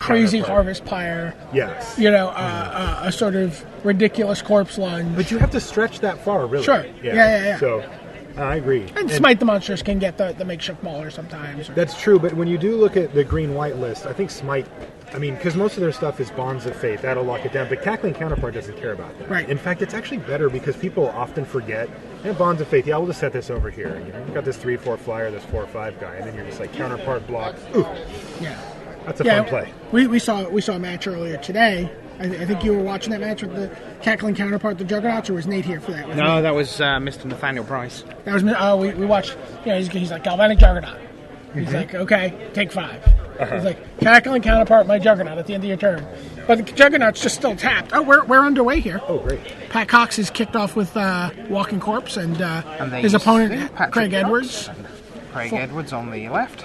crazy harvest pyre. Yes. A sort of ridiculous corpse lunge. But you have to stretch that far, really. Sure. Yeah. So, I agree. And Smite the Monsters can get the makeshift mauler sometimes. That's true, but when you do look at the green-white list, I think Smite, because most of their stuff is Bonds of Faith, that'll lock it down, but Cackling Counterpart doesn't care about that. Right. In fact, it's actually better because people often forget, Bonds of Faith, we'll just set this over here. You've got this 3-4 flyer, this 4-5 guy, and then you're just like, Counterpart block, ooh. Yeah. That's a fun play. We saw a match earlier today. I think you were watching that match with the Cackling Counterpart, the Juggernauts, or was Nate here for that? No, that was Mr. Nathaniel Price. That was we watched. He's like Galvanic Juggernaut. He's like, okay, take 5. He's like Cackling Counterpart, my Juggernaut at the end of your turn. But the Juggernaut's just still tapped. Oh, we're underway here. Oh, great. Pat Cox is kicked off with Walking Corpse, and his opponent Craig Edwards. Edwards on the left.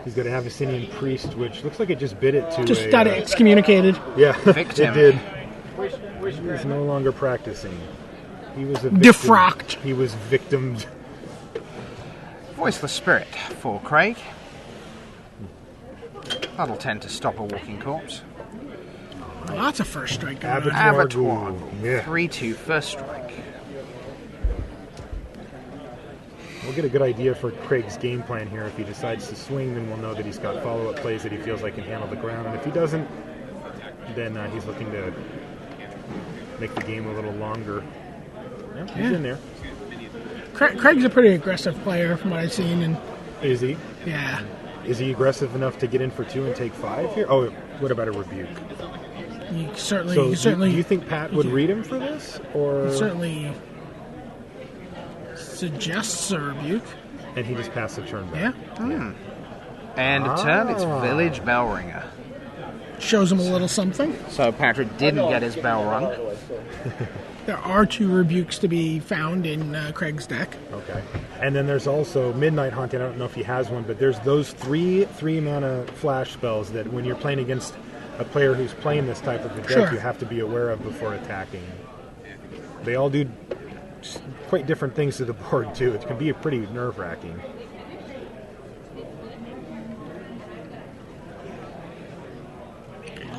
He's got an Abyssinian Priest, which looks like it just bit it to just got excommunicated. Yeah, Victim. It did. He's no longer practicing. He was a victim. Defrocked. He was victimed. Voiceless Spirit for Craig. That'll tend to stop a walking corpse. Lots of first strike going on. Abattoir. Yeah. 3-2 first strike. We'll get a good idea for Craig's game plan here. If he decides to swing, then we'll know that he's got follow-up plays that he feels like can handle the ground. And if he doesn't, then he's looking to make the game a little longer. Yeah, he's in there. Craig's a pretty aggressive player from what I've seen. And is he? Yeah. Is he aggressive enough to get in for 2 and take 5 here? Oh, what about a rebuke? You certainly. Do you think Pat would read him for this, or certainly suggests a rebuke? And he just passed the turn back. Yeah. And a turn, it's Village Bell Ringer. Shows him a little something. So Patrick didn't get his bell rung. There are 2 rebukes to be found in Craig's deck. Okay. And then there's also Midnight Haunting. I don't know if he has one, but there's those 3 mana flash spells that when you're playing against a player who's playing this type of a deck, you have to be aware of before attacking. They all do quite different things to the board, too. It can be pretty nerve-wracking.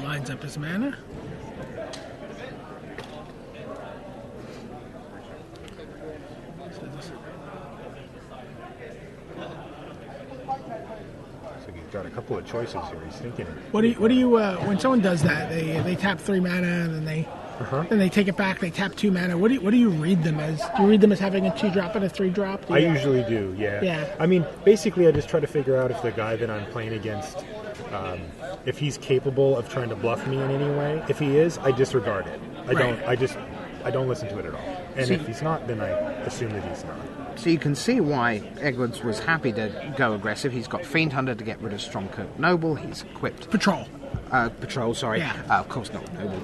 Lines up his mana. So he's got a couple of choices here. He's thinking. What do you when someone does that? They tap 3 mana and then they take it back. They tap 2 mana. What do you read them as? Do you read them as having a 2-drop and a 3-drop? I usually do. Yeah. Yeah. Basically, I just try to figure out if the guy that I'm playing against, if he's capable of trying to bluff me in any way. If he is, I disregard it. I don't listen to it at all. And if he's not, then I assume that he's not. So you can see why Edwards was happy to go aggressive. He's got Fiend Hunter to get rid of Strongcoat Noble. He's equipped Patrol. Patrol, sorry. Yeah. Of course not Noble.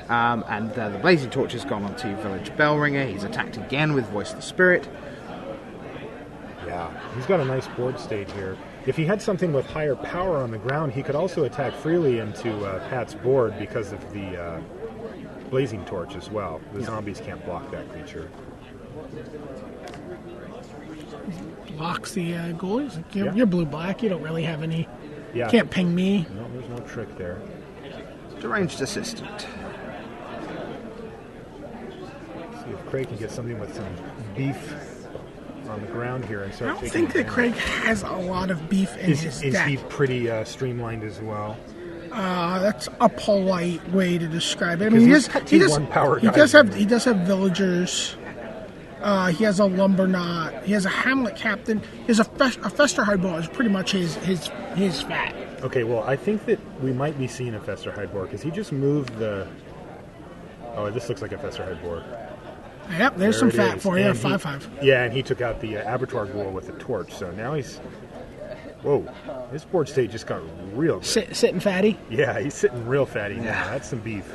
And the Blazing Torch has gone onto Village Bellringer. He's attacked again with Voice of the Spirit. Yeah, he's got a nice board state here. If he had something with higher power on the ground, he could also attack freely into Pat's board because of the Blazing Torch as well. The zombies can't block that creature. Blocks the ghoulies. You're blue-black. You don't really have any... Yeah. Can't ping me. No, there's no trick there. Deranged Assistant. See if Craig can get something with some beef on the ground here and start. I don't think that Craig has a lot of beef in his deck. Is he pretty streamlined as well? That's a polite way to describe it. I mean, he does have villagers. He has a Lumberknot. He has a Hamlet Captain. He has a Festerhide Boar. Is pretty much his fat. Okay, well, I think that we might be seeing a Festerhide Boar because he just moved the... Oh, this looks like a Festerhide Boar. Yep, there's some fat for you, 5/5. Yeah, and he took out the Abattoir Ghoul with the torch, so now he's... Whoa, his board state just got real good. Sitting fatty? Yeah, he's sitting real fatty now. That's some beef.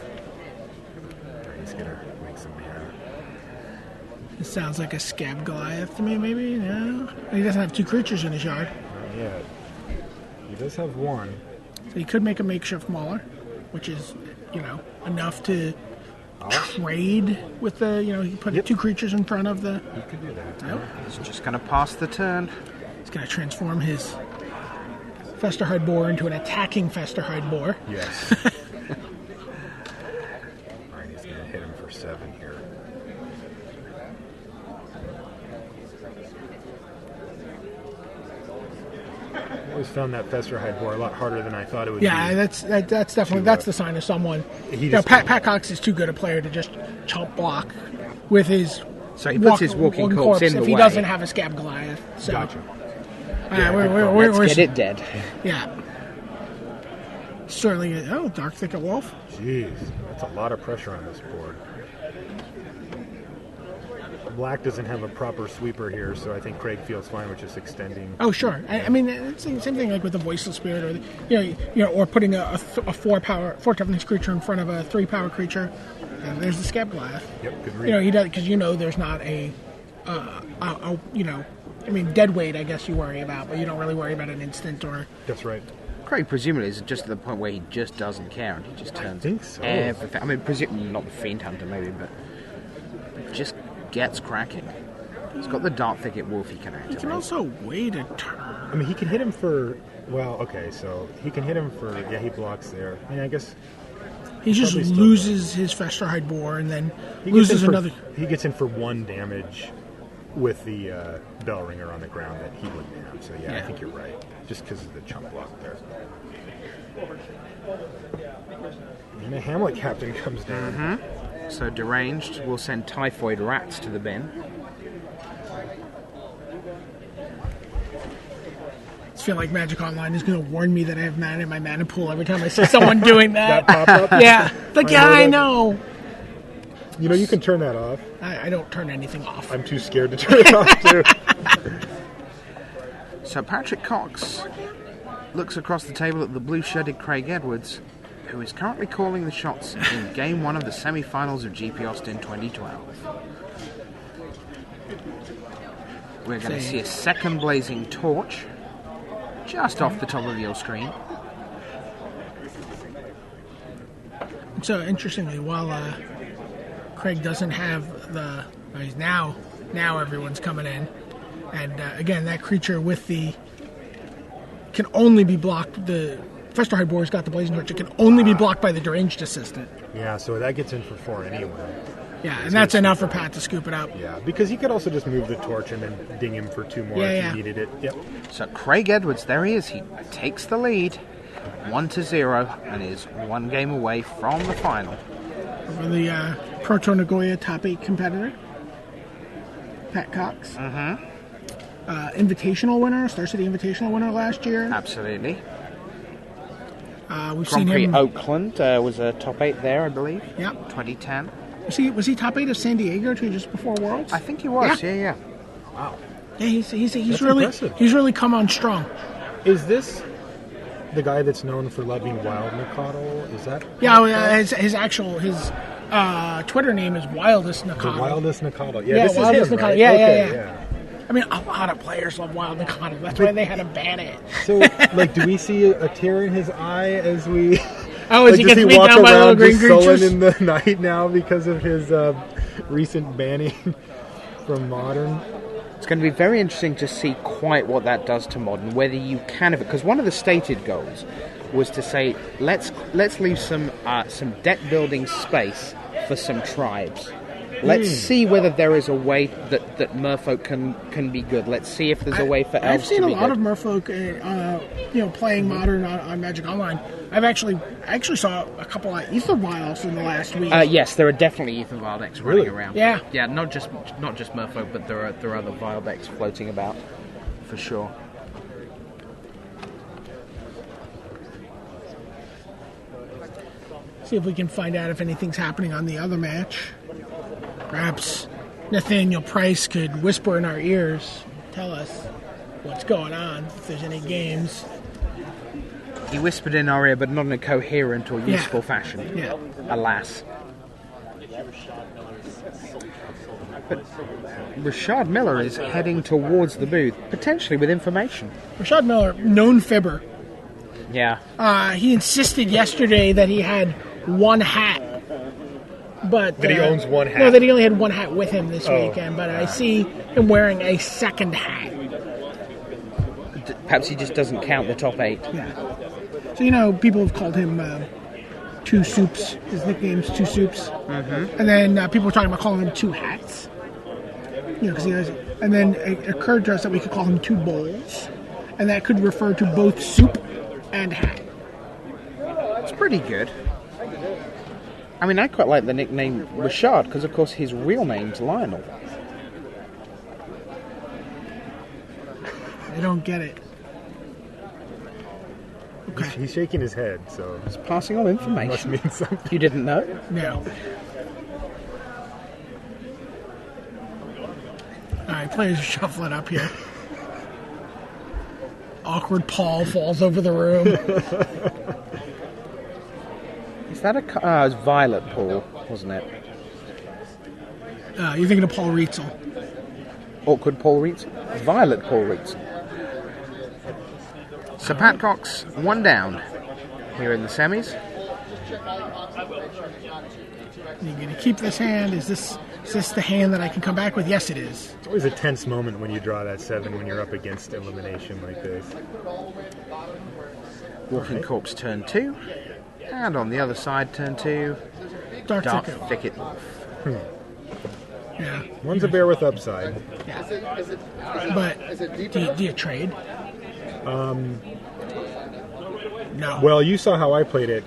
He's going to make some mana. It sounds like a Scab Goliath to me, maybe? No? He doesn't have 2 creatures in his yard. Not yet. He does have 1. So he could make a makeshift Mauler, which is, enough to trade with the, he put 2 creatures in front of the... He could do that. Yep. He's just going to pass the turn. He's going to transform his Festerhide boar into an attacking Festerhide boar. Yes. All right, he's going to hit him for 7 here. I always found that Festerhide boar a lot harder than I thought it would be. Yeah, that's definitely that's the sign of someone. Pat Cox is too good a player to just chump block with his. So he puts his walking corpse in the way. If he doesn't have a Scab Goliath. So. Gotcha. Let's get it dead. Yeah. Certainly. Oh, Dark Thicket Wolf. Jeez, that's a lot of pressure on this board. Black doesn't have a proper sweeper here, so I think Craig feels fine with just extending. Oh, sure. I mean, it's the same thing like with the Voiceless Spirit, or or putting a 4 toughness creature in front of a 3 power creature. And there's the Scab Goliath. Yep, good read. He does because there's not dead weight. I guess you worry about, but you don't really worry about an instant or. That's right. Craig presumably is just at the point where he just doesn't care and he just turns. I think so. Everything. I mean, presumably not the Fiend Hunter maybe, but just gets cracking. He's got the Dark Thicket Wolf he can activate. He can also wait a turn. I mean, he can hit him for. Well, okay, so he can hit him for. Yeah, he blocks there. I mean, I guess. He just loses his Festerhide boar and then loses another. He gets in for 1 damage with the bell ringer on the ground that he wouldn't have. So yeah, I think you're right. Just because of the chump block there. And a Hamlet Captain comes down. Mm-hmm. So Deranged will send Typhoid Rats to the bin. I feel like Magic Online is going to warn me that I have mana in my mana pool every time I see someone doing that. That pop-up? Yeah. I know. You can turn that off. I don't turn anything off. I'm too scared to turn it off, too. So Patrick Cox looks across the table at the blue-shirted Craig Edwards, who is currently calling the shots in Game 1 of the semi-finals of GP Austin 2012. We're going to see a second blazing torch just off the top of your screen. So interestingly, while Craig doesn't have he's now everyone's coming in, and again that creature with the can only be blocked. The Festerhide boar's got the blazing torch. It can only be blocked by the Deranged Assistant. Yeah, so that gets in for 4 anyway. Yeah, and that's enough for Pat to scoop it up. Yeah, because he could also just move the torch and then ding him for 2 more if he needed it. Yep. So Craig Edwards, there he is. He takes the lead, 1-0, and is 1 game away from the final. Over the Proto Nagoya top 8 competitor, Pat Cox. Mm-hmm. Invitational winner, Star City Invitational winner last year. Absolutely. We've Grand seen Prix him. Oakland was a top 8 there, I believe. Yep. 2010. Was he top 8 of San Diego too, just before Worlds? I think he was. Yeah. Wow. Yeah, he's That's really impressive. he's really come on strong. Is this the guy that's known for loving Wild Nakatl? Is that? Yeah, his Twitter name is Wildest The Nakatl. Wildest Nakatl. Yeah, this Wildest is him, Nakatl. right? Yeah, Okay, yeah. I mean, a lot of players love Wild Nakatl. That's why they had to ban it. So, do we see a tear in his eye as we? Oh, as he gets beat down by little green creatures? Sullen in the night now because of his recent banning from Modern. It's going to be very interesting to see quite what that does to Modern, whether you can, because one of the stated goals was to say let's leave some deck building space for some tribes. Let's see whether there is a way that Merfolk can be good. Let's see if there's a way for elves to be good. I've seen a lot of Merfolk, playing Modern on Magic Online. I actually saw a couple of Ether Vials in the last week. Yes, there are definitely Ether Vial decks running around. Yeah, yeah, not just Merfolk, but there are other Vial decks floating about for sure. See if we can find out if anything's happening on the other match. Perhaps Nathaniel Price could whisper in our ears, tell us what's going on, if there's any games. He whispered in our ear, but not in a coherent or useful fashion. Yeah. Alas. But Rashad Miller is heading towards the booth, potentially with information. Rashad Miller, known fibber. Yeah. He insisted yesterday that he had 1 hat. But that he owns 1 hat. No, that he only had 1 hat with him this weekend. But I see him wearing a second hat. Perhaps he just doesn't count the top 8. Yeah. So, people have called him Two Soups. His nickname's Two Soups. Mm-hmm. And then people were talking about calling him Two Hats. Because he has... And then it occurred to us that we could call him Two Bowls. And that could refer to both soup and hat. It's pretty good. I mean, I quite like the nickname Richard, because, of course, his real name's Lionel. I don't get it. Okay. He's shaking his head, so... He's passing on information. Must mean something. You didn't know? No. Alright, players are shuffling up here. Awkward Paul falls over the room. Is that it was Violet Paul, wasn't it? You're thinking of Paul Rietzel. Awkward Paul Rietzel? Violet Paul Rietzel. So Pat Cox, 1 down here in the semis. You're going to keep this hand. Is this the hand that I can come back with? Yes, it is. It's always a tense moment when you draw that 7 when you're up against elimination like this. Walking Corpse, turn 2. And on the other side, turn 2. Dark Thicket. Yeah. One's a bear with upside. Yeah. But do you trade? No. Well, you saw how I played it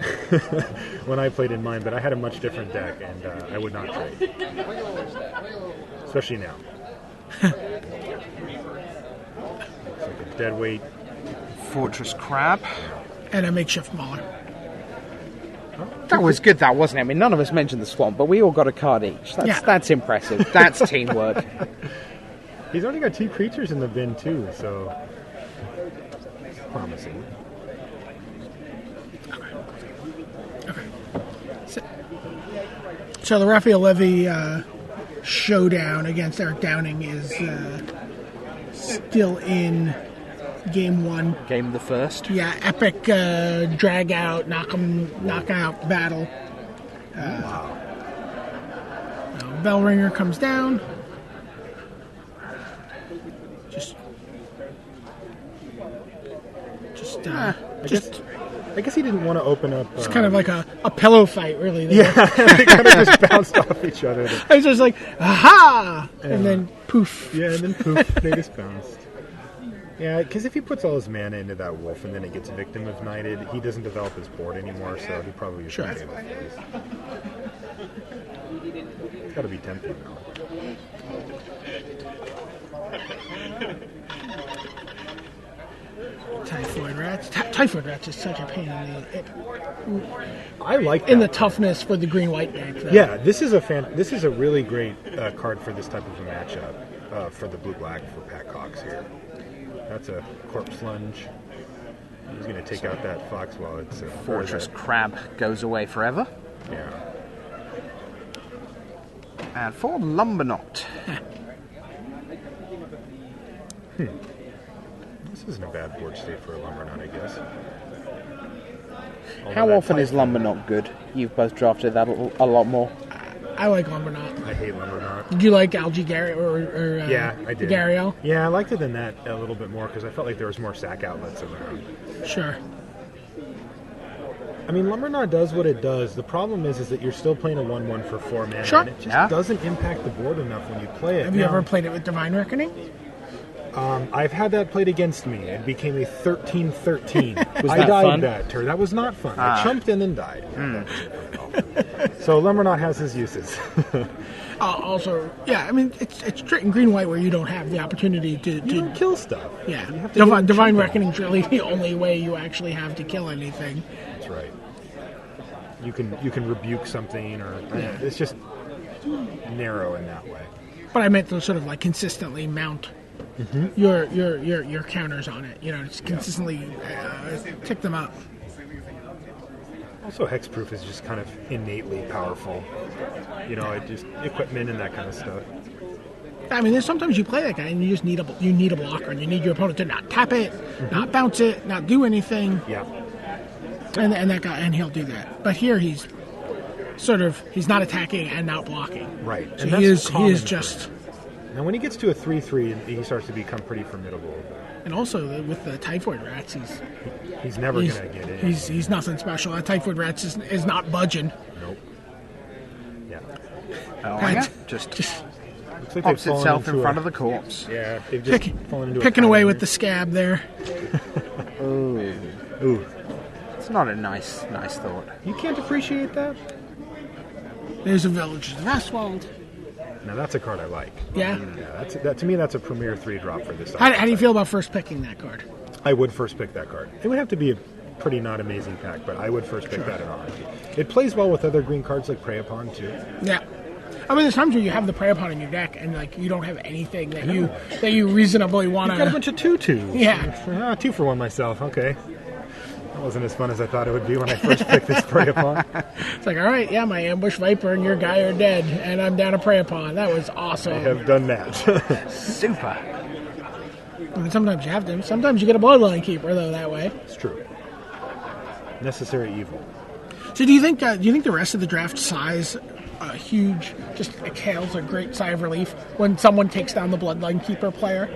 when I played in mine, but I had a much different deck, and I would not trade. Especially now. It's like a dead weight. Fortress Crab. And a makeshift Mauler. That was good, that wasn't it? I mean, none of us mentioned the Swamp, but we all got a card each. That's impressive. That's teamwork. He's only got 2 creatures in the bin, too, so... promising. Okay. So the Raphael Levy showdown against Eric Downing is still in game 1. Game the first. Yeah, epic drag out, knockout battle. Wow. Bell ringer comes down. I guess he didn't want to open up. It's kind of like a pillow fight, really. Yeah, they kind of just bounced off each other. I was just like, aha! And then poof. Yeah, and then poof, they just bounced. Yeah, because if he puts all his mana into that wolf and then it gets victim of knighted, he doesn't develop his board anymore, so he probably is okay with this. It's got to be tempting, though. Typhoid Rats is such a pain in the... I like that. In the toughness for the green-white deck. Though. Yeah, this is a really great card for this type of a matchup for the blue-black for Pat Cox here. That's a Corpse Lunge. He's going to take out that Fox while it's... Fortress Crab goes away forever. Yeah. And for Lumberknot. This isn't a bad board state for a Lumberknot, I guess. How often is Lumberknot good? You've both drafted that a lot more. I like Lumberknot. I hate Lumberknot. Did you like Algae Gary or yeah, I did. Gariel? Yeah, I liked it than that a little bit more because I felt like there was more sack outlets around. Sure. I mean, Lumberknot does what it does. The problem is that you're still playing a 1/1 for 4 mana, sure. and it just doesn't impact the board enough when you play it. Have you ever played it with Divine Reckoning? I've had that played against me. It became a 13-13. I died fun? That turn. That was not fun. I chumped in and died. So Lumberknot has his uses. Also, yeah, I mean, it's straight in green-white where you don't have the opportunity to kill stuff. Yeah, Divine Reckoning's really the only way you actually have to kill anything. That's right. You can rebuke something, or it's just narrow in that way. But I meant to sort of like consistently mount your counters on it. You know, just consistently tick them up. Also, hexproof is just kind of innately powerful. You know, it just equipment and that kind of stuff. I mean, there's sometimes you play that guy and you just need a blocker, and you need your opponent to not tap it, not bounce it, not do anything. Yeah. And that guy, and he'll do that. But here he's not attacking and not blocking. Right. So and he is just Now, when he gets to a 3/3, he starts to become pretty formidable. And also, with the Typhoid Rats, He's never going to get in. He's nothing special. That Typhoid Rats is not budging. Nope. Yeah. Oh, Pat, just Looks like pops they've fallen itself in into front of the corpse. Yeah, they've just fallen into picking a away pattern. with the scab there. Ooh. It's not a nice thought. You can't appreciate that? There's a Village of Vestwald. Now, that's a card I like. Yeah. Yeah, to me, that's a premier 3-drop for this. How do you feel about first picking that card? I would first pick that card. It would have to be a pretty not amazing pack, but I would first pick that in honor. It plays well with other green cards like Prey Upon, too. Yeah. I mean, there's times where you have the Prey Upon in your deck, and like you don't have anything that you reasonably want to. You've got a bunch of 2/2s. Yeah. 2 for 1 myself. Okay. That wasn't as fun as I thought it would be when I first picked this Prey Upon. It's like, all right, yeah, my Ambush Viper and your guy are dead, and I'm down to Prey Upon. That was awesome. I have done that. Super. I mean, sometimes you have to. Sometimes you get a Bloodline Keeper though that way. It's true. Necessary evil. So do you think the rest of the draft sighs huge, just exhales a great sigh of relief when someone takes down the Bloodline Keeper player?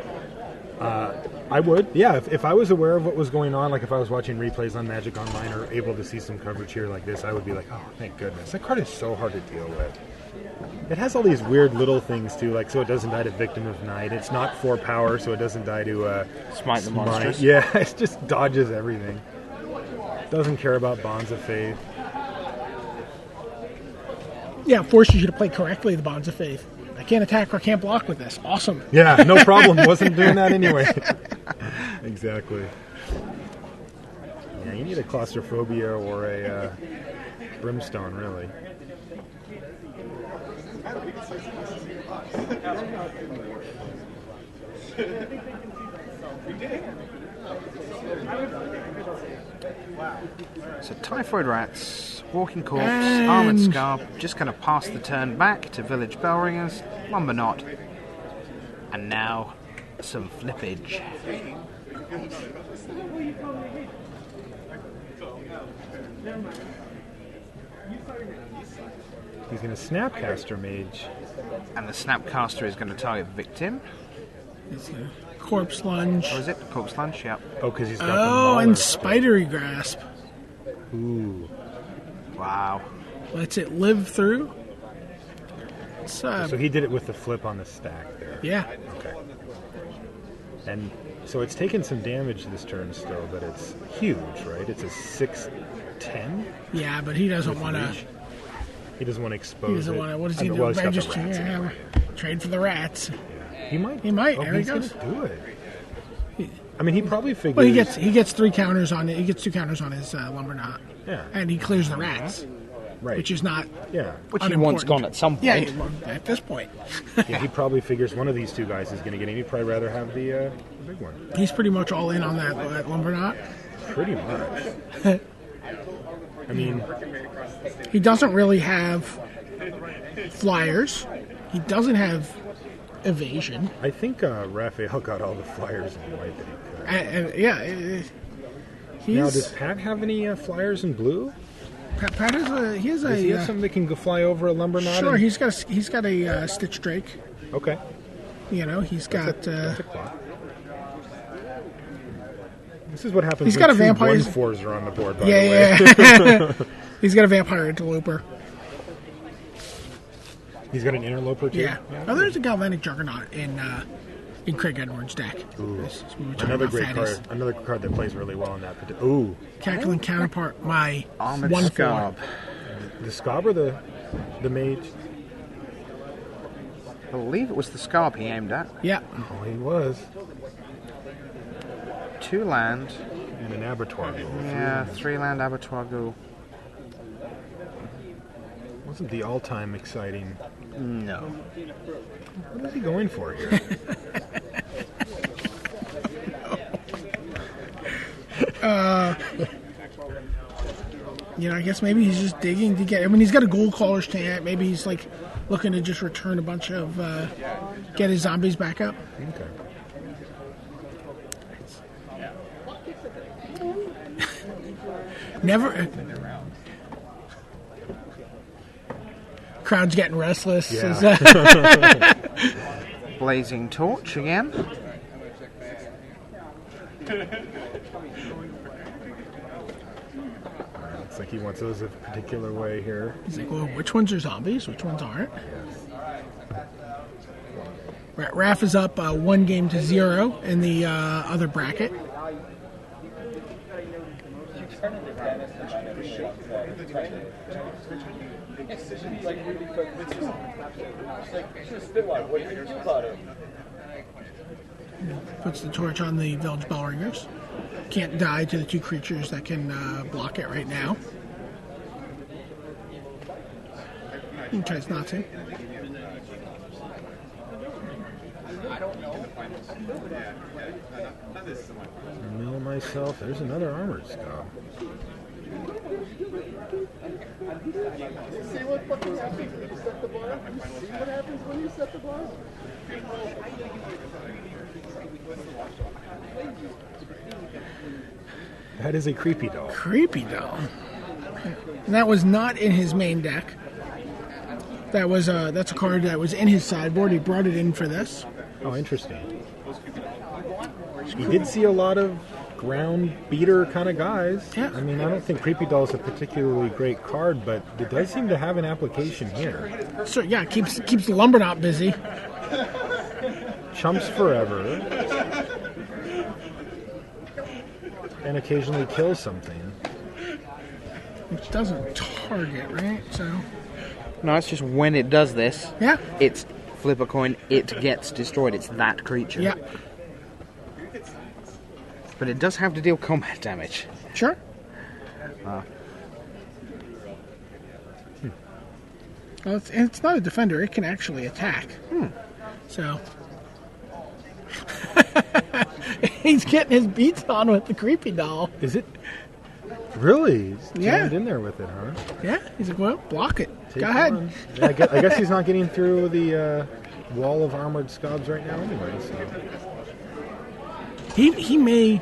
I would, yeah. If I was aware of what was going on, like if I was watching replays on Magic Online or able to see some coverage here like this, I would be like, oh, thank goodness. That card is so hard to deal with. It has all these weird little things too, like so it doesn't die to Victim of Night. It's not 4 power, so it doesn't die to Smite the monsters. Yeah, it just dodges everything. Doesn't care about Bonds of Faith. Yeah, it forces you to play correctly the Bonds of Faith. I can't attack or can't block with this. Awesome. Yeah, no problem. Wasn't doing that anyway. Exactly. Yeah, you need a Claustrophobia or a Brimstone, really. So Typhoid Rats, Walking Corpse, Armored Scarp, just going to pass the turn back to Village Bellringers, Lumber Knot, and now some flippage. He's going to Snapcaster Mage. And the Snapcaster is going to target Victim. It's a Corpse Lunge. Or is it? Corpse Lunge, yep. Oh, because he's got the Oh, Mauler and still. Spidery Grasp. Ooh. Wow. Lets it live through. It's, So he did it with the flip on the stack there. yeah. Okay. And so it's taken some damage this turn still, but it's huge, right? It's a 6/10. Yeah, but he doesn't want to. He doesn't want to expose He doesn't it. want to. What does he do? Well, he's got the Register. rats Yeah, anyway. trade for the rats. He might. He might. Oh, There he he's goes. gonna do it. I mean, he probably figures. Well, he gets 3 counters on it. He gets 2 counters on his Lumber Knot. Yeah. And he clears the rats, Right. which is not. Yeah. Which he unimportant. wants gone at some point. Yeah, well, at this point. Yeah. He probably figures one of these two guys is going to get him. He'd probably rather have the big one. He's pretty much all in on that Lumber Knot. Pretty much. I mean, He doesn't really have flyers. He doesn't have evasion. I think Raphael got all the flyers in white that he could. And yeah, Now, he's. does Pat have any flyers in blue? Pat has a. He has Does he a. have something that can go fly over a lumber knot? Sure, and- he's got a Stitch Drake. Okay. You know, he's got. That's a clock. This is what happens He's when got a two vampire- 1/4s are on the board, by Yeah, the way. yeah. He's got a Vampire Interloper. He's got an interloper, too? Yeah. Oh, there's a Galvanic Juggernaut in Craig Edwards' deck. Ooh. As we were talking Another about great fatties. card. Another card that plays really well in that. Ooh. Cackling Counterpart, my Armored 1/4. Scarp. The Scob or the mage? I believe it was the Scarp he aimed at. Yeah. Oh, he was. 2 land. And an abattoir ghoul. Yeah, 3 land Abattoir Ghoul. Wasn't the all-time exciting. No. What is he going for here? You know, I guess maybe he's just digging to get. I mean, he's got a Ghoul Caller's Chant. Maybe he's like looking to just return a bunch of. Get his zombies back up. Okay. Never. Crowd's getting restless. Yeah. Blazing Torch again. Looks like he wants those a particular way here. He's like, well, which ones are zombies? Which ones aren't? Raph is up 1-0 in the other bracket. Puts the torch on the village bell ringers. Can't die to the 2 creatures that can block it right now. He tries not to. Mill myself. There's another armored scob. See what fucking happens when you set the bar? See what happens when you set the bar? That is a creepy doll. Creepy doll. And that was not in his main deck. That's a card that was in his sideboard. He brought it in for this. Oh, interesting. We did see a lot of ground beater kind of guys. Yeah. I mean, I don't think Creepy Doll is a particularly great card, but it does seem to have an application here. So yeah, keeps the Lumberknot busy. Chumps forever. And occasionally kills something. Which doesn't target, right? So No, it's just when it does this, yeah. it's flip a coin, it gets destroyed. It's that creature. Yeah. But it does have to deal combat damage. Sure. Well, it's not a defender. It can actually attack. So he's getting his beats on with the creepy doll. Is it? Really? He's Yeah. jammed in there with it, huh? Yeah. He's like, well, block it. Take Go ahead. on. Yeah, I guess he's not getting through the wall of armored scobs right now anyway, so... He may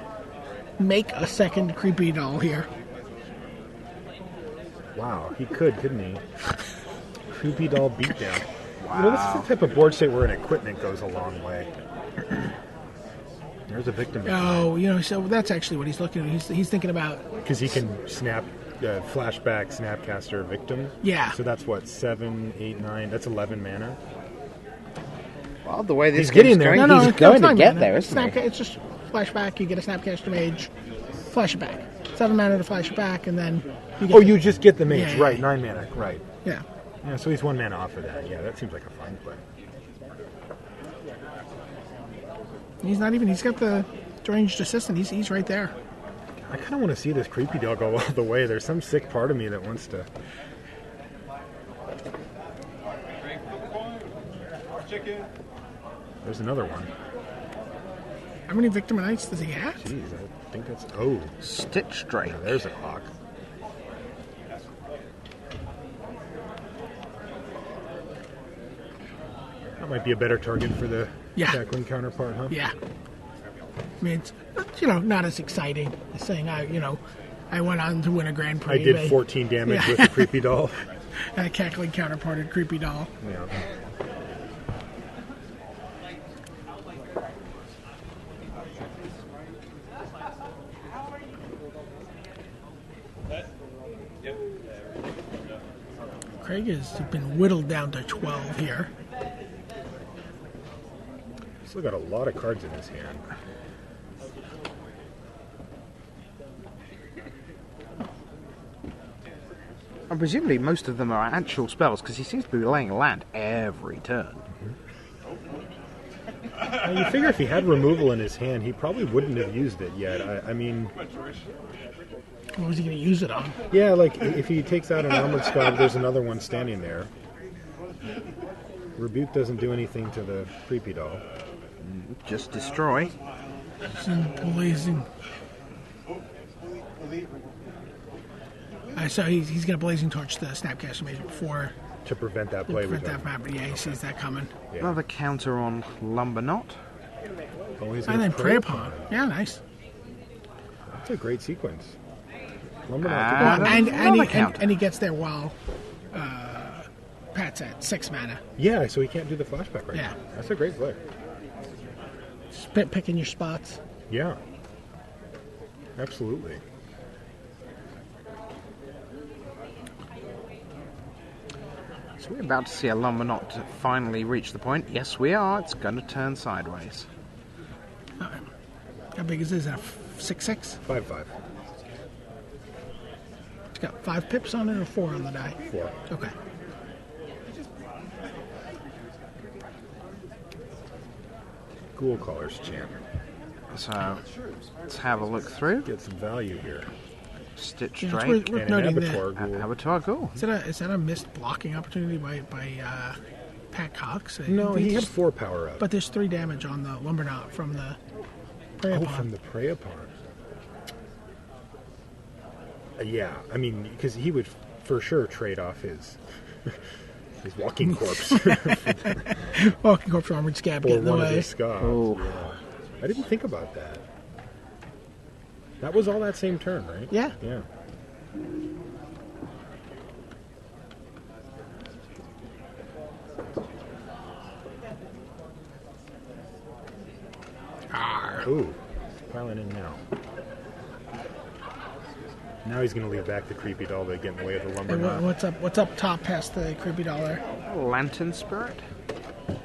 make a second creepy doll here. Wow, he could, couldn't he? Creepy doll beatdown. Wow. You know, this is the type of board state where an equipment goes a long way. There's a victim. Oh, you know, so that's actually what he's looking at. He's thinking about... Because he can snap, flashback, snapcaster, victim. Yeah. So that's what, 7, 8, 9, that's 11 mana. Well, the way this He's getting game's there. going, No, he's it's going not to get mana. there, isn't he? It's just flashback. You get a Snapcaster Mage, flash it back. 7 mana to flash it back, and then you get... Oh, you just get the mage, Yeah, right, yeah. 9 mana, right. Yeah. Yeah, so he's 1 mana off of that. Yeah, that seems like a fine play. He's not even... He's got the ranged assistant. He's right there. I kind of want to see this creepy doll go all the way. There's some sick part of me that wants to... There's another one. How many Victim Knights does he have? Jeez, I think that's... Oh, Stitch Drake. yeah, there's a clock. That might be a better target for the Yeah. tackling counterpart, huh? Yeah. I mean, it's, not as exciting as saying, I went on to win a Grand Prix. I did 14 damage Yeah. with a creepy doll. And a cackling counterparted creepy doll. Yeah. Craig has been whittled down to 12 here. Still got a lot of cards in his hand. And presumably most of them are actual spells, because he seems to be laying land every turn. You figure if he had removal in his hand, he probably wouldn't have used it yet. I mean, What was he going to use it on? yeah, like if he takes out an armored scob, there's another one standing there. Rebuke doesn't do anything to the creepy doll. Just destroy. Blazing. So he's going to Blazing Torch the Snapcaster Mage before To prevent that play with prevent him. that map. But yeah, he sees that coming. Yeah. Another counter on Lumberknot. Oh, he's And gonna then prey Prey Upon. Yeah, nice. That's a great sequence. Ah. And Another he counter. and he gets there while Pat's at 6 mana. Yeah, so he can't do the flashback right Yeah. now. That's a great play. Just picking your spots. Yeah. Absolutely. So we're about to see a Lumberknot finally reach the point. Yes, we are. It's going to turn sideways. How big is this? A 6/6? 5/5. It's got 5 pips on it or 4 on the die? 4. Okay. Ghoul Caller's champ. So let's have a look through. Get some value here. Stitch Yeah, it's Drake. worth And an noting Abattoir that. Ghoul. Abattoir Ghoul. Is that a missed blocking opportunity by Pat Cox? No, he had just, 4 power up. But there's 3 damage on the Lumberknot from the prey Oh, upon. from the prey upon. Yeah, I mean, because he would for sure trade off his walking corpse Walking corpse armored scab or get in the one of way. his scabs. Oh. Yeah. I didn't think about that. That was all that same turn, right? Yeah. Yeah. Ooh, piling in now. Now he's going to leave back the creepy doll to get in the way of the lumber And knot. what's up top past the creepy dollar? Lantern Spirit. Here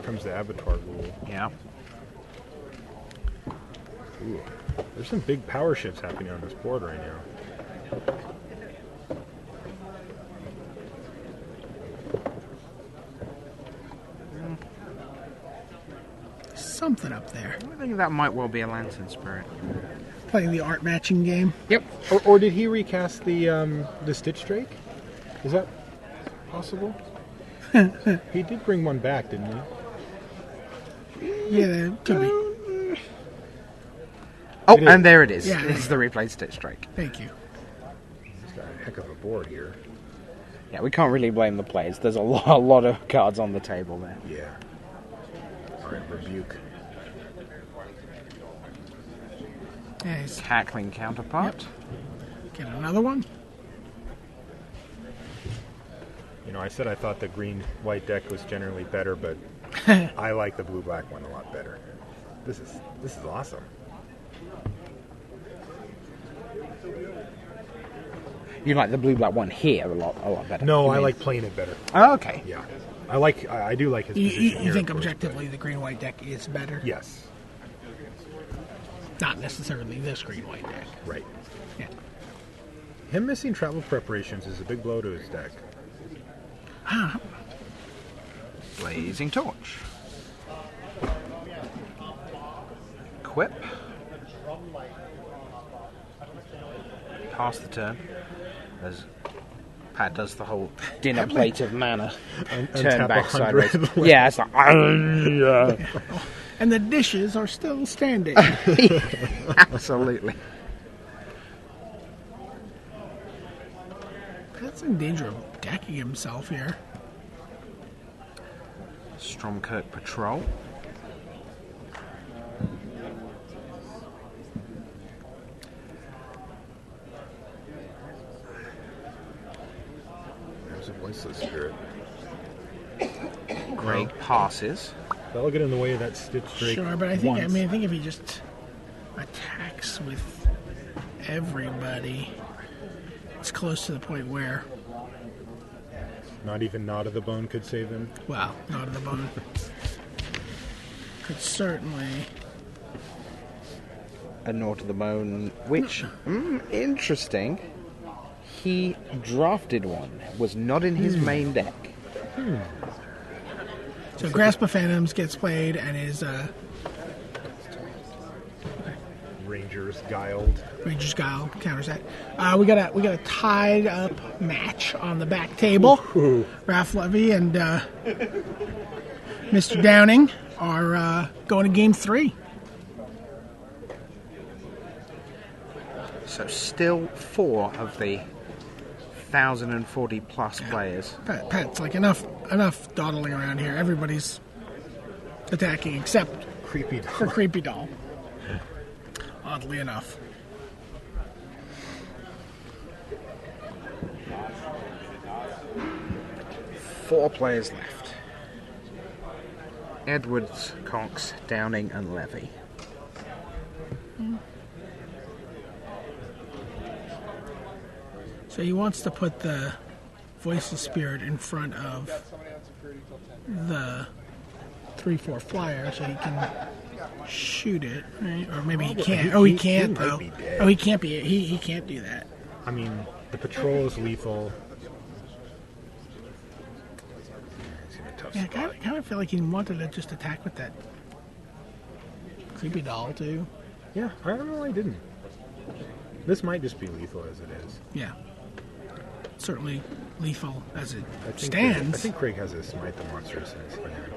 comes the Abattoir Ghoul. Yeah. Ooh, there's some big power shifts happening on this board right now. Something up there. I think that might well be a Lantern Spirit. Playing the art matching game. Yep. Or did he recast the Stitch Drake? Is that possible? He did bring one back, didn't he? Yeah, could be. Oh, It is. and there it is. Yeah. It's the replayed Stitch Drake. Thank you. He's got a heck of a board here. Yeah, we can't really blame the players. There's a lot of cards on the table there. Yeah. All right, Rebuke. Yeah, he's Cackling Counterpart. get another one. You know, I said I thought the green-white deck was generally better, but I like the blue-black one a lot better. This is awesome. You like the blue-black one here a lot better. No, You I mean- like playing it better. Oh, okay. Yeah, I do like his You, position you, here, you think of course, objectively the green white deck is better? but- Yes, Not necessarily this green white deck. right. Yeah. Him missing travel preparations is a big blow to his deck. Blazing Torch. Equip. Pass the turn. As Pat does the whole dinner plate of mana. Turn untap back 100. sideways. Yeah, it's like... yeah. And the dishes are still standing. Absolutely. That's in danger of decking himself here. Stromkirk Patrol. There's a voiceless spirit. Greg passes. That'll get in the way of that Stitch Drake. Sure, but I think once. I think if he just attacks with everybody, it's close to the point where, Not even Knot of the Bone could save him. well, not in the bone. Could certainly. A Gnaw to the Bone, which, interesting, he drafted one. Was not in his main deck. So Grasp of Phantoms gets played and is Rangers guiled. Ranger's Guile counters that. We got a tied up match on the back table. Ralph Levy and Mr. Downing are going to game 3. So still 4 of the 1,040 plus players. Pat's like enough dawdling around here. Everybody's attacking except Creepy for doll. Creepy Doll. Oddly enough. 4 players left. Edwards, Cox, Downing, and Levy. So he wants to put the Voice of Spirit in front of the 3/4 flyer so he can shoot it, right? Or maybe he can't. Oh, he can't though. Oh, he can't be. He can't do that. I mean, the patrol is lethal. It's in a tough Yeah, spot. I kind of feel like he wanted to just attack with that creepy doll too. Yeah, I don't know why he didn't. This might just be lethal as it is. Yeah, certainly lethal as it I think stands. I think Craig has a Smite the Monsters in his hand.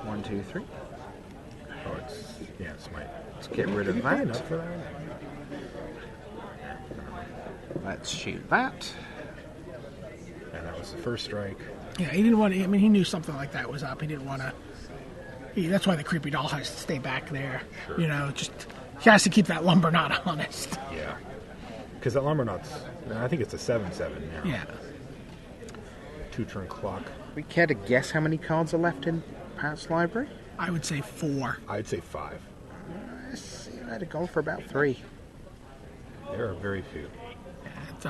1, 2, 3. Oh, it's Smite. Let's get rid Did he of pay that. enough for that? Let's shoot that. And that was the first strike. Yeah, he didn't want to. I mean, he knew something like that was up. He didn't want to. That's why the creepy doll has to stay back there. Sure. You know, just he has to keep that lumber knot honest. Yeah. Because that lumber knot's, I think it's a 7/7 now. Yeah. 2-turn clock. We care to guess how many cards are left in Pat's library? I would say 4. I'd say 5. I had to go for about 3. There are very few. It's,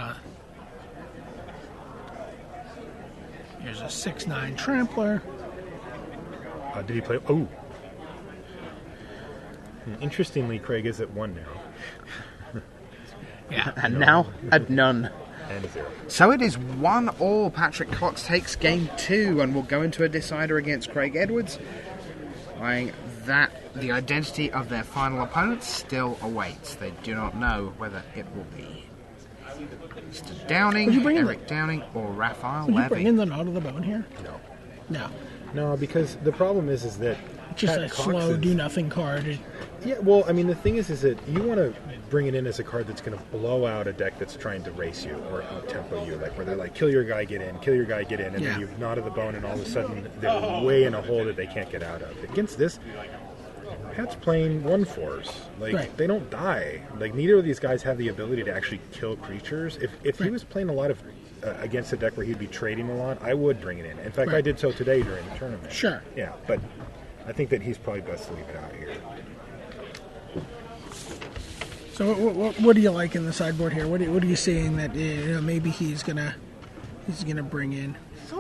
here's a 6/9 trampler. Did he play? Oh. Interestingly, Craig is at 1 now. Yeah. And now at none. And a 0. So it is 1-1. Patrick Cox takes game 2 and will go into a decider against Craig Edwards. Knowing that the identity of their final opponent still awaits. They do not know whether it will be Mr. Downing, Would you bring in Eric Downing, or Raphael Would you bring Levy. in the knot of the bone here? No. No. No, because the problem is that Just Pat a Cox slow, is- do-nothing card. Yeah, well, I mean, the thing is that you want to bring it in as a card that's going to blow out a deck that's trying to race you or out-tempo you, like where they're like, kill your guy, get in, kill your guy, get in, and Yeah. then you've knotted the bone, and all of a sudden they're way in a hole that they can't get out of. Against this, Pat's playing 1/4s. Like, Right. they don't die. Like, neither of these guys have the ability to actually kill creatures. If he Right. was playing a lot of against a deck where he'd be trading a lot, I would bring it in. In fact, Right. I did so today during the tournament. Sure. Yeah, but I think that he's probably best to leave it out here. So what do you like in the sideboard here? What are you seeing that maybe he's gonna bring in?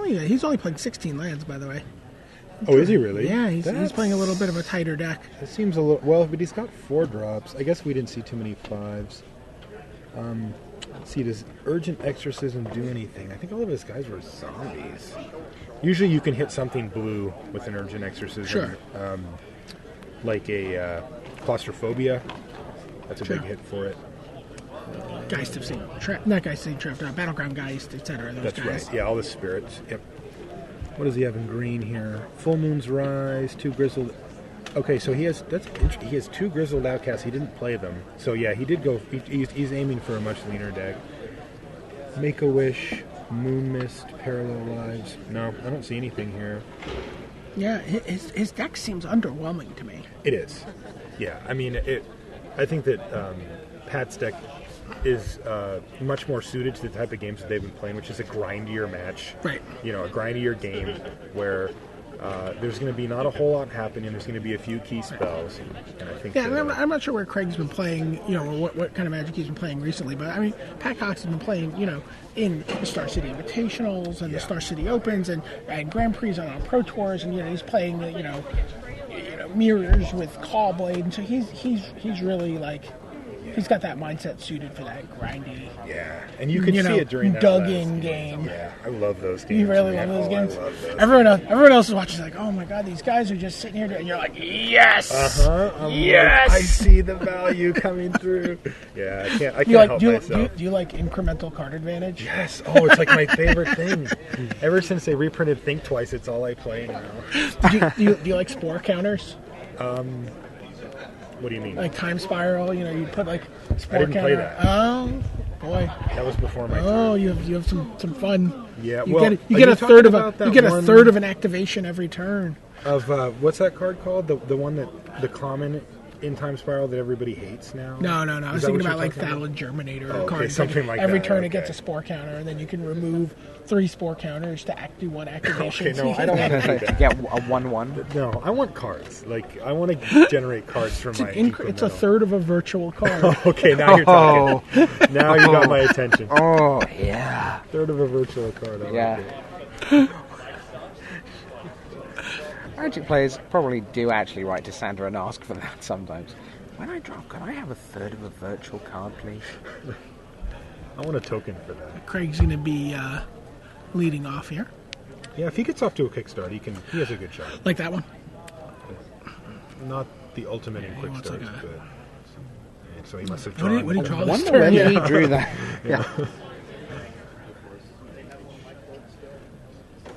He's only played 16 lands, by the way. Oh, is he really? Yeah, he's playing a little bit of a tighter deck. It seems a little well, but he's got 4 drops. I guess we didn't see too many 5s. Let's see, does Urgent Exorcism do anything? I think all of his guys were zombies. Usually, you can hit something blue with an Urgent Exorcism, Sure. Like a Claustrophobia. That's a Sure. big hit for it. Geist of Sea Trap, not Geist of Sea Trap, Battleground Geist, etc. Those That's guys. right. Yeah, all the spirits. Yep. What does he have in green here? Full Moon's Rise, 2 Grizzled. Okay, so he has 2 Grizzled Outcasts. He didn't play them, so yeah, he did go. He's aiming for a much leaner deck. Make a Wish, Moon Mist, Parallel Lives. No, I don't see anything here. Yeah, his deck seems underwhelming to me. It is. Yeah, I mean it. I think that Pat's deck is much more suited to the type of games that they've been playing, which is a grindier match. Right. You know, a grindier game where there's going to be not a whole lot happening. There's going to be a few key spells, and I think. Yeah, and that, I'm not sure where Craig's been playing, or what kind of Magic he's been playing recently, but I mean, Pat Cox has been playing, in the Star City Invitationals and the Star City Opens and Grand Prix on Pro Tours, and he's playing, mirrors with Callblade, and so he's really like. He's got that mindset suited for that grindy. Yeah, and you can see it during that dug-in last game. Yeah, I love those games. You really man. love those games? I love those. Everyone else is watching like, oh my god, these guys are just sitting here, and you're like, yes, yes. I see the value coming through. Yeah, I can't help myself. Do you like incremental card advantage? Yes. Oh, it's like my favorite thing. Ever since they reprinted Think Twice, it's all I play now. Do you like spore counters? What do you mean? Like Time Spiral, you put like spore I didn't counter. play that. Oh boy. That was before my Oh, time. you have some fun. Yeah, You well, get are a you third of talking about that you get a one- third of an activation every turn. Of what's that card called? The one that the common in Time Spiral that everybody hates now? No. I was that thinking what about like you're talking Thallid Germinator Oh, okay, cards. something like every that, turn it okay. gets a spore counter, and then you can remove 3 spore counters to do 1 activation. Okay, no, I don't want to do to that. get a 1/1. No, I want cards. Like, I want to generate cards from my It's a third of a virtual card. Okay, now you're talking. Now you got my attention. Oh, yeah. Third of a virtual card. I Yeah. like it. Magic players probably do actually write to Sandra and ask for that sometimes. When I drop, can I have a third of a virtual card, please? I want a token for that. Craig's going to be leading off here. Yeah, if he gets off to a kickstart, he has a good shot. Like that one. Not the ultimate in he quick wants starts, like a- but... And so he must have What did drawn... he draw I this wonder turn? when Yeah. he drew that. Yeah.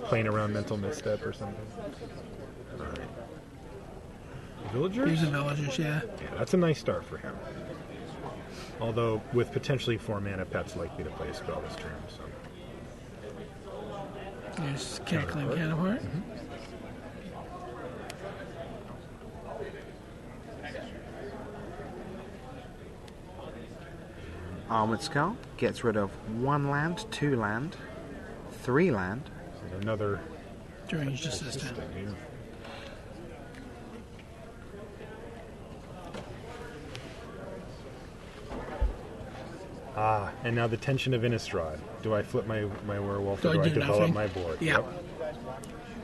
Playing around mental misstep or something. All right. Villagers? Here's the villagers, yeah. Yeah, that's a nice start for him. Although, with potentially 4 mana, Pet's likely to play a spell this turn, so... There's Cackling Counterpart. Armored Skull gets rid of 1 land, 2 land, 3 land. This is another... Deranged Assistant. Yeah. Ah, and now the tension of Innistrad. Do I flip my werewolf or do I do develop nothing? my board? Yeah. Yep.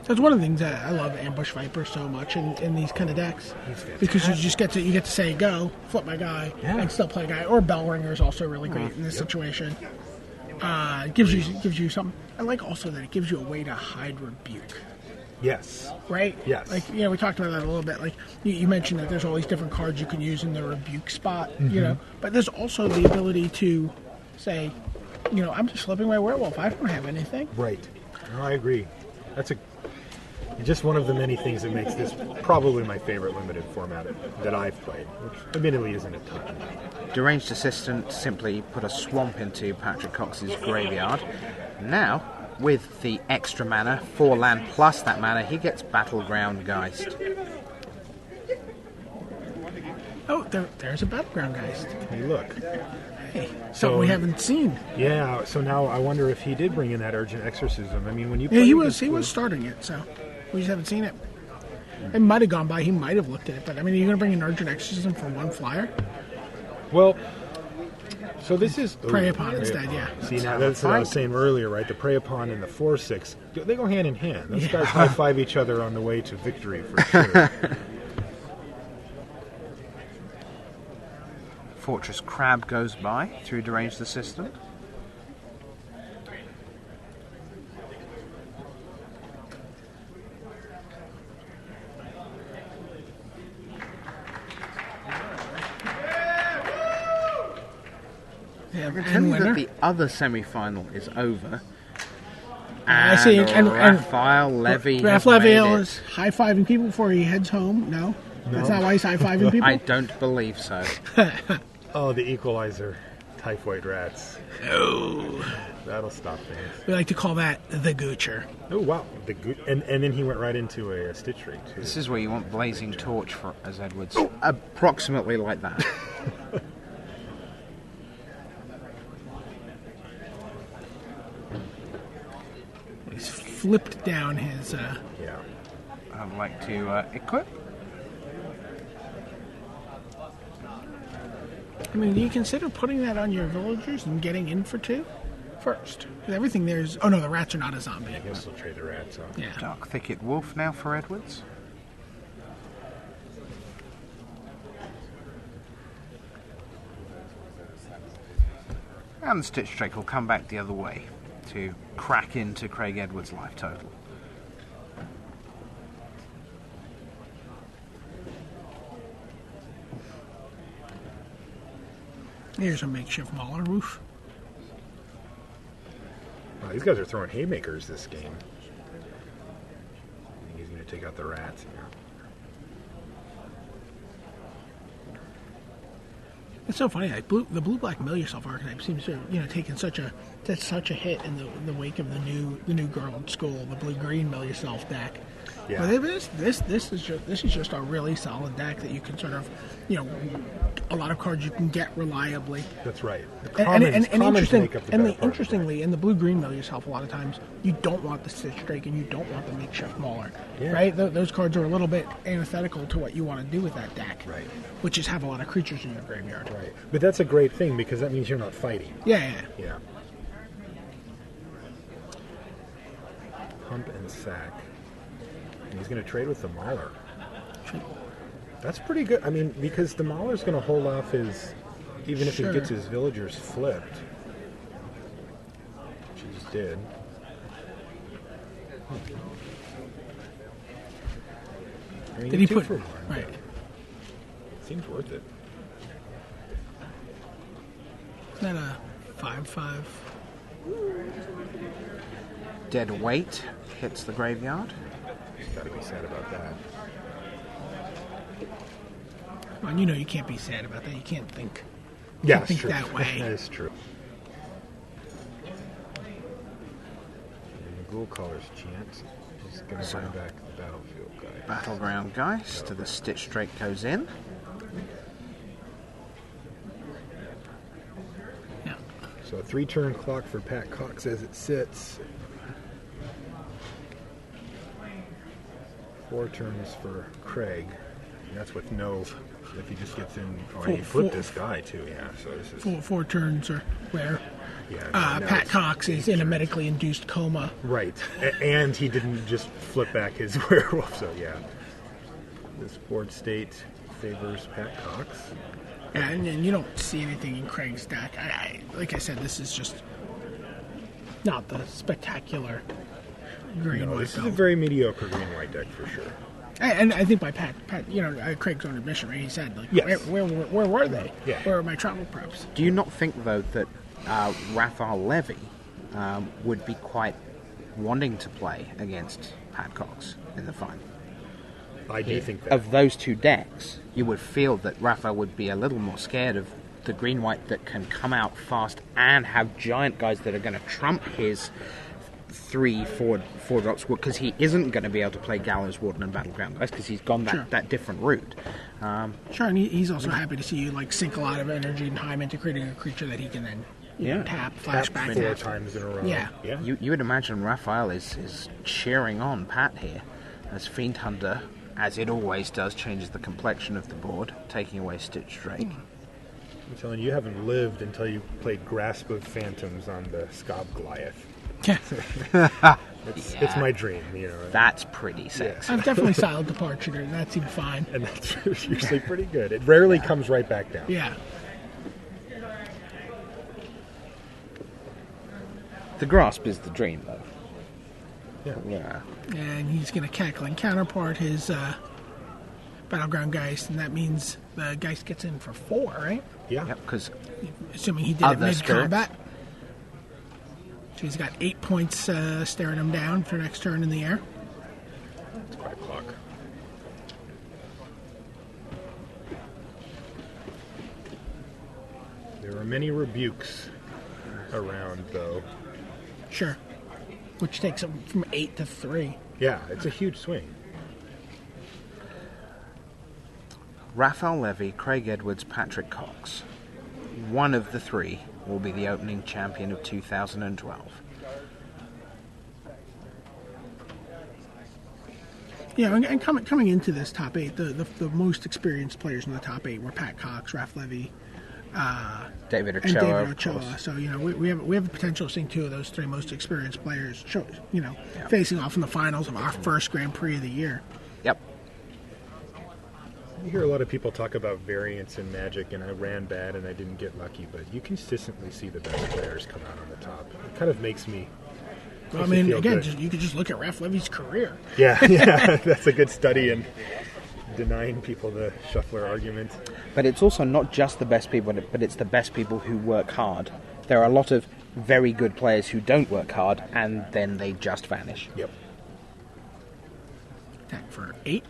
That's one of the things that I love Ambush Viper so much in these kind of decks, because you just get to say go, flip my guy, Yeah. and still play a guy. Or Bellringer is also really great in this situation. It gives you something. I like also that it gives you a way to hide Rebuke. Yes. Right? Yes. Like, we talked about that a little bit. Like, you mentioned that there's all these different cards you can use in the Rebuke spot, you know, but there's also the ability to say, I'm just flipping my werewolf. I don't have anything. Right. No, I agree. That's just one of the many things that makes this probably my favorite limited format that I've played, which admittedly isn't a ton. Deranged Assistant simply put a swamp into Patrick Cox's graveyard. Now, with the extra mana, 4 land plus that mana, he gets Battleground Geist. Oh, there's a Battleground Geist. Hey, look. Hey, something we haven't seen. Yeah, so now I wonder if he did bring in that Urgent Exorcism. I mean, when you Yeah, play he against was starting it, so we just haven't seen it. It might have gone by. He might have looked at it, but I mean, you're going to bring an Urgent Exorcism for 1 flyer? Well, so this is... Prey Upon instead, yeah. See, now that's what I was saying earlier, right? The Prey Upon and the 4/6, they go hand in hand. Those guys high-five each other on the way to victory, for sure. Fortress Crab goes by through Deranged Assistant. Yeah, I can and tell you winner. that the other semi-final is over. I see, and Raphael Levy has Raph made Levy it. is high-fiving people before he heads home. No? That's not why he's high-fiving people? I don't believe so. Oh, the Equalizer. Typhoid rats. Oh. That'll stop things. We like to call that the Goocher. Oh, wow. And then he went right into a Stitch Ring, too. This is where you want Blazing Torch for as Edwards. Approximately like that. He's flipped down his... Yeah. I'd like to equip. I mean, do you consider putting that on your villagers and getting in for 2 first? 'Cause everything there's... Oh, no, the rats are not a zombie. He'll still trade the rats off. Yeah. Dark Thicket Wolf now for Edwards. And Stitch Drake will come back the other way to crack into Craig Edwards' life total. Here's a makeshift Mauler roof. Wow, these guys are throwing haymakers this game. I think he's going to take out the rats here. It's so funny. Like the blue-black Mill Yourself archetype seems to taken such a hit in the wake of the new girl school, the blue-green Mill Yourself deck. Yeah. But this is just a really solid deck that you can sort of, a lot of cards you can get reliably. That's right. And Commons make up the better part of the interestingly, in the blue green mill yourself, a lot of times you don't want the Stitch Drake and you don't want the Makeshift Mauler, right? Those cards are a little bit antithetical to what you want to do with that deck, right? Which is have a lot of creatures in your graveyard, right? But that's a great thing because that means you're not fighting. Yeah. Hump and sack. And he's going to trade with the Mauler. That's pretty good. I mean, because the Mauler's going to hold off his, even if he gets his villagers flipped. Which he just did. I mean, Did he put for one, right? Seems worth it. Isn't that a 5/5? Dead weight hits the graveyard. He's got to be sad about that. Well, you can't be sad about that. You can't think. Yeah, think true. that way. That is true. And the Ghoul Caller's chance. He's going to bring back the Battlefield guy. Battleground Geist to the Stitch Drake goes in. Yeah. So a 3-turn clock for Pat Cox as it sits. 4 turns for Craig. And that's with no... If he just gets in... Oh, he flipped this guy, too, yeah. So this is... Four turns are where Yeah, Pat Cox is in a medically induced coma. Right. And he didn't just flip back his werewolf, so yeah. This board state favors Pat Cox. And you don't see anything in Craig's deck. Like I said, this is just not the spectacular green-white This is a build. very mediocre green-white deck for sure. And I think by Pat, Craig's own admission, right? He said, like, Yes. where were they? Yeah. Where were my travel preps? Do you not think, though, that Raphael Levy would be quite wanting to play against Pat Cox in the final? I do think that. Of those two decks, you would feel that Raphael would be a little more scared of the green-white that can come out fast and have giant guys that are going to trump his 3-4 drops, because he isn't going to be able to play Gallows Warden and Battleground Guys because he's gone that different route. Sure, and he's also happy to see you sink a lot of energy and time into creating a creature that he can then tap, flashback, 4 times in a row. Yeah. You would imagine Raphael is cheering on Pat here as Fiend Hunter, as it always does, changes the complexion of the board, taking away Stitch Drake. I'm telling you, you haven't lived until you played Grasp of Phantoms on the Scob Goliath. Yeah. It's my dream, That's pretty sexy. I've definitely silent departure, and that seemed fine. And that's usually pretty good. It rarely comes right back down. Yeah. The Grasp is the dream, though. Yeah. And he's going to Cackling Counterpart his Battleground Geist, and that means the Geist gets in for 4, right? Yeah. Yep, because Assuming he did it Other mid-combat. So he's got 8 points staring him down for next turn in the air. It's quite a clock. There are many rebukes around, though. Sure. Which takes him from 8 to 3. Yeah, it's a huge swing. Raphael Levy, Craig Edwards, Patrick Cox. One of the 3 will be the opening champion of 2012. Yeah, and coming into this top 8, the most experienced players in the top 8 were Pat Cox, Raph Levy, David and Ochoa. David Of course. Ochoa. So we have the potential of seeing 2 of those 3 most experienced players, facing off in the finals of our first Grand Prix of the year. Yep. You hear a lot of people talk about variance in Magic, and I ran bad and I didn't get lucky, but you consistently see the best players come out on the top. It kind of makes me... Well, I makes me mean, feel again, good. you could just look at Raph Levy's career. Yeah, that's a good study in denying people the shuffler argument. But it's also not just the best people, but it's the best people who work hard. There are a lot of very good players who don't work hard, and then they just vanish. Yep. Attack for 8.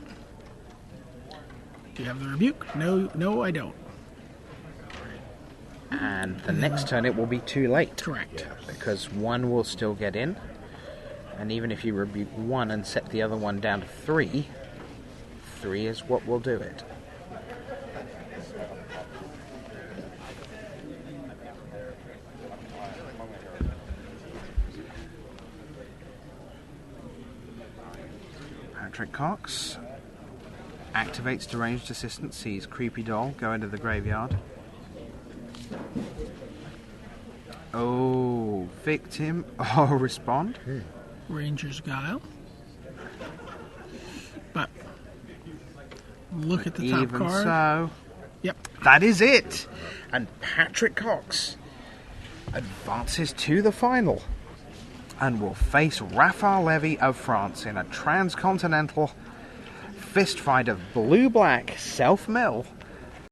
Do you have the rebuke? No, I don't. And the next turn it will be too late. Correct. Yeah. Because 1 will still get in. And even if you rebuke one and set the other one down to 3, 3 is what will do it. Patrick Cox activates deranged assistant, sees Creepy Doll go into the graveyard. Oh, victim. Oh, respond. Ranger's Guile. But look at the top Even card. so, Yep. that is it. And Patrick Cox advances to the final and will face Raphael Levy of France in a transcontinental fistfight of blue-black self-mill